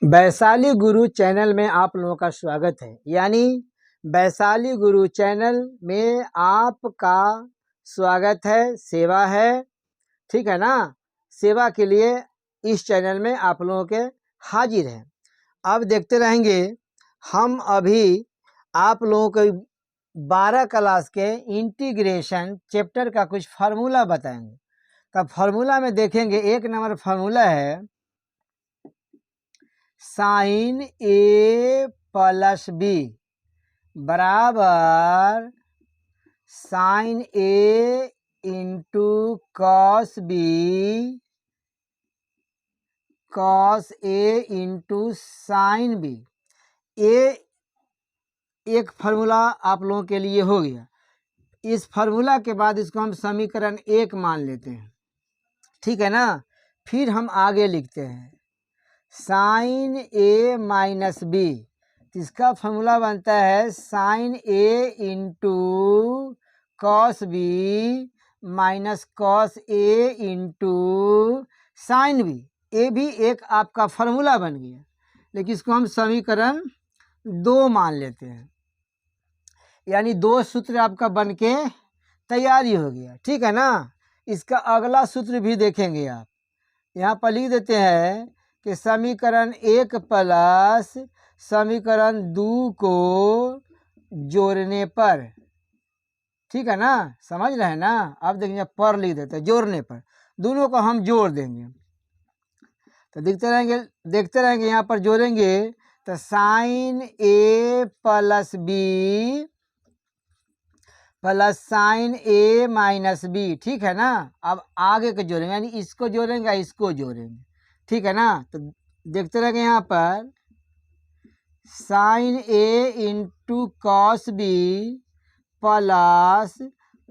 वैशाली गुरु channel में आप लोगों का स्वागत है। यानी वैशाली गुरु चैनल में आपका स्वागत है, सेवा है, ठीक है ना। सेवा के लिए इस चैनल में आप लोगों के हाजिर हैं। अब देखते रहेंगे हम अभी आप लोगों को 12 क्लास के इंटीग्रेशन चैप्टर का कुछ फार्मूला बताएंगे। तब फार्मूला में देखेंगे, एक नंबर फार्मूला है साइन ए प्लस बी बराबर sign A into cos B cos A into sine B. ये एक फार्मूला आप लोगों के लिए हो गया। इस फार्मूला के बाद इसको हम समीकरण 1 मान लेते हैं, ठीक है ना। फिर हम आगे लिखते हैं साइन ए माइनस बी, इसका फार्मूला बनता है sine A into cos B minus cos A into sine B. ये भी एक आपका फार्मूला बन गया, लेकिन इसको हम समीकरण 2 मान लेते हैं। यानी 2 सूत्र आपका बन के तैयारी हो गया, ठीक है ना। इसका अगला सूत्र भी देखेंगे आप। यहाँ पर लिख देते हैं कि समीकरण 1 प्लस समीकरण 2 को जोड़ने पर, ठीक है ना, समझ रहे हैं ना। अब देखेंगे पर लिख देते हैं, जोड़ने पर दोनों को हम जोड़ देंगे। तो देखते रहेंगे यहाँ पर जोड़ेंगे तो sign A plus B plus sign A minus B, ठीक है ना। अब आगे के जोड़ेंगे, यानी इसको जोड़ेंगे इसको जोड़ेंगे, ठीक है ना। तो देखते रहेंगे यहाँ पर sine A into cos B plus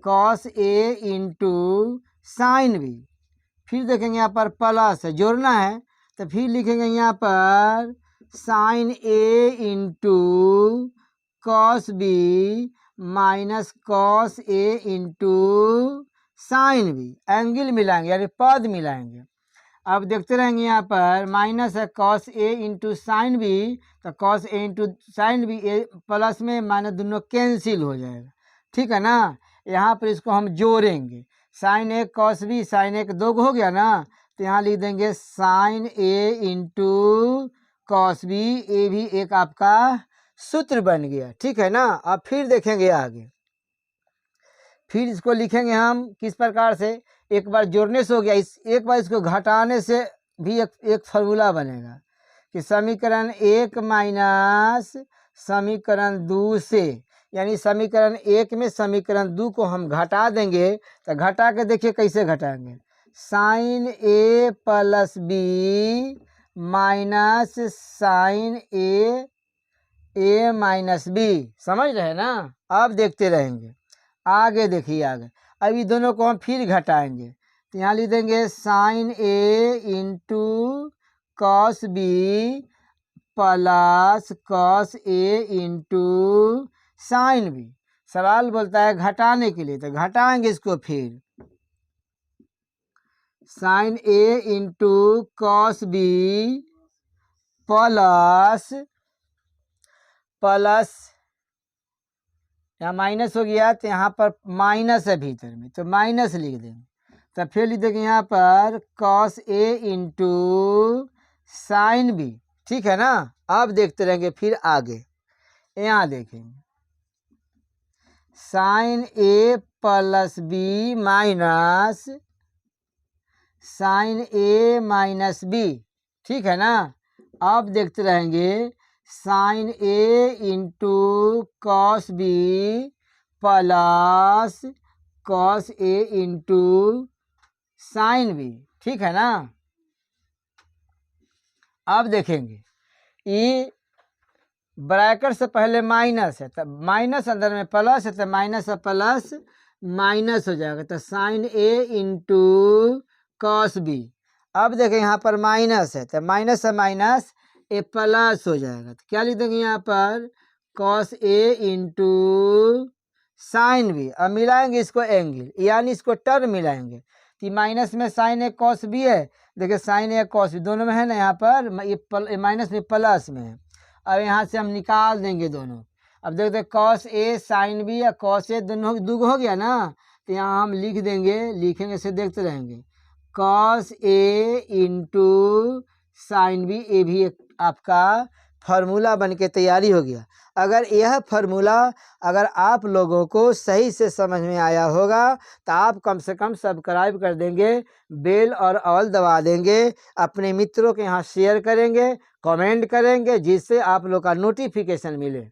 cos A into sine B. फिर देखेंगे यहाँ पर प्लस है, जोड़ना है, तो फिर लिखेंगे यहाँ पर sine A into cos B minus cos A into sine B. Angle मिलाएंगे यानी पद मिलाएंगे। अब देखते रहेंगे यहाँ पर माइनस है cos A into sine B, तो cos A into sine B, A plus में माइनस दोनों कैंसिल हो जाएगा, ठीक है ना। यहाँ पर इसको हम जोड़ेंगे, साइन ए कॉस बी, साइन ए 2 हो गया ना, तो यहाँ लिख देंगे sine A into cos B. ये भी एक आपका सूत्र बन गया, ठीक है ना। अब फिर देखेंगे आगे, फिर इसको लिखेंगे हम किस प्रकार से। एक बार जोड़ने से हो गया, एक बार इसको घटाने से भी एक फार्मूला बनेगा कि समीकरण 1 माइनस समीकरण 2 से, यानी समीकरण 1 में समीकरण 2 को हम घटा देंगे। तो घटा के देखिए कैसे घटाएंगे, sign A plus B minus sine A minus B, समझ रहे हैं ना। अब देखते रहेंगे आगे, देखिए आगे। अभी दोनों को हम फिर घटाएंगे, तो यहाँ लिख देंगे sine A into cos B plus cos A into sine B. सवाल बोलता है घटाने के लिए, तो घटाएंगे इसको। फिर sign A into cos B plus यहाँ माइनस हो गया, तो यहाँ पर माइनस है भीतर में, तो माइनस लिख देंगे। तो फिर लिख देंगे यहाँ पर cos A into sine B, ठीक है ना। अब देखते रहेंगे फिर आगे, यहाँ देखेंगे sine A plus B minus sine A minus B, ठीक है ना। अब देखते रहेंगे sine A into cos B plus cos A into sine B, ठीक है ना। अब देखेंगे ये ब्रैकेट से पहले माइनस है, तो माइनस अंदर में प्लस है, तो माइनस है प्लस माइनस हो जाएगा, तो sign A into cos B. अब देखें यहाँ पर माइनस है, तो माइनस से माइनस ए प्लस हो जाएगा, तो क्या लिख देंगे यहाँ पर cos A into sine B. अब मिलाएंगे इसको एंगल, यानी इसको टर्म मिलाएंगे, तो माइनस में साइन ए कॉस बी है, देखिए साइन ए कॉस बी दोनों में है ना, यहाँ पर ये माइनस में प्लस में है। अब यहाँ से हम निकाल देंगे दोनों। अब देखते हैं कॉस ए साइन बी या कॉस ए दोनों दुगो हो गया ना, तो यहाँ हम लिख देंगे, लिखेंगे से देखते रहेंगे cos A into sine B, ये भी एक आपका फार्मूला बन के तैयारी हो गया। अगर यह फार्मूला अगर आप लोगों को सही से समझ में आया होगा तो आप कम से कम सब्सक्राइब कर देंगे, बेल और ऑल दबा देंगे, अपने मित्रों के यहाँ शेयर करेंगे, कमेंट करेंगे, जिससे आप लोग का नोटिफिकेशन मिले।